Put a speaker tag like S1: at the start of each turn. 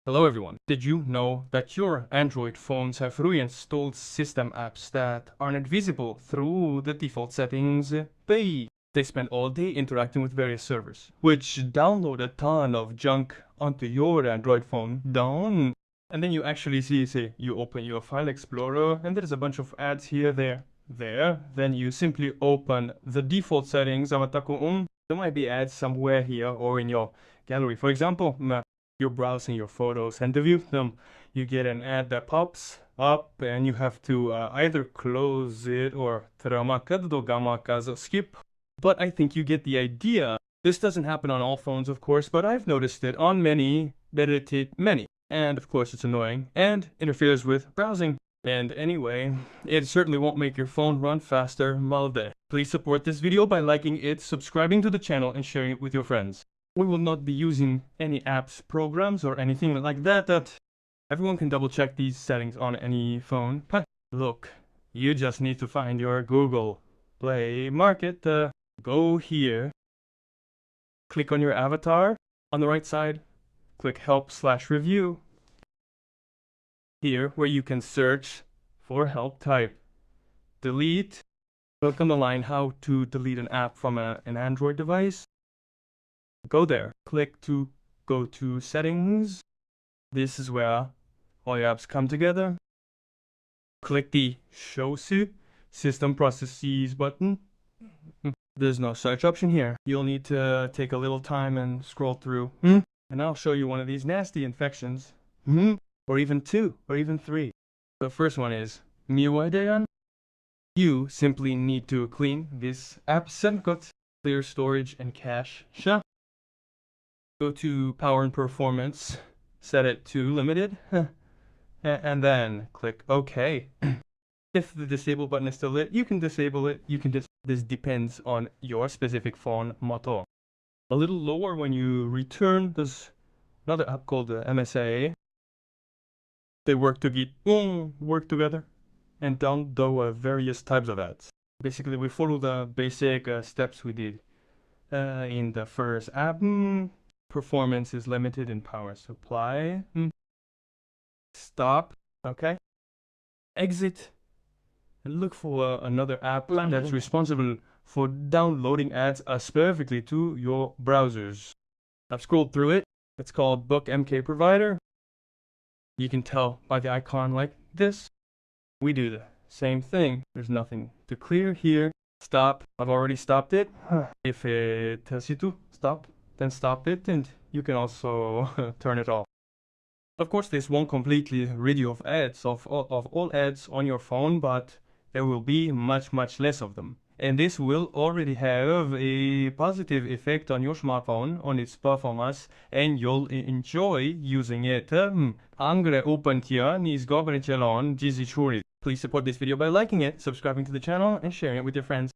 S1: Hello everyone. Did you know that your Android phones have reinstalled system apps that aren't visible through the default settings? They spend all day interacting with various servers, which download a ton of junk onto your Android phone. Down. And then you actually see, say, you open your file explorer and there's a bunch of ads here, there. Then you simply open the default settings. There might be ads somewhere here or in your gallery. For example, you're browsing your photos and to view them, you get an ad that pops up and you have to either close it or skip. But I think you get the idea. This doesn't happen on all phones, of course, but I've noticed it on many. And of course it's annoying and interferes with browsing. And anyway, it certainly won't make your phone run faster. Malde. Please support this video by liking it, subscribing to the channel, and sharing it with your friends. We will not be using any apps, programs, or anything like that. Everyone can double check these settings on any phone. Look, you just need to find your Google Play Market. Go here, click on your avatar. On the right side, click help/review. Here, where you can search for help, type delete. Click on the line how to delete an app from an Android device. Go there, click to go to settings. This is where all your apps come together. Click the show system processes button. There's no search option here. You'll need to take a little time and scroll through. And I'll show you one of these nasty infections. Or even two, or even three. The first one is MIUI Daemon. You simply need to clean this app got clear storage and cache. Go to power and performance, set it to limited, and then click OK. If the disable button is still lit, you can disable it. This depends on your specific phone model. A little lower when you return, there's another app called MSA. They work together and download various types of ads. Basically, we follow the basic steps we did in the first app. Performance is limited in power supply. Stop. Okay. Exit. And look for another app that's responsible for downloading ads perfectly to your browsers. I've scrolled through it. It's called BookMKProvider. You can tell by the icon like this. We do the same thing. There's nothing to clear here. Stop. I've already stopped it. If it tells you to stop, then stop it, and you can also turn it off. Of course, this won't completely rid you of ads, of all ads on your phone, but there will be much less of them. And this will already have a positive effect on your smartphone, on its performance, and you'll enjoy using it. Please support this video by liking it, subscribing to the channel, and sharing it with your friends.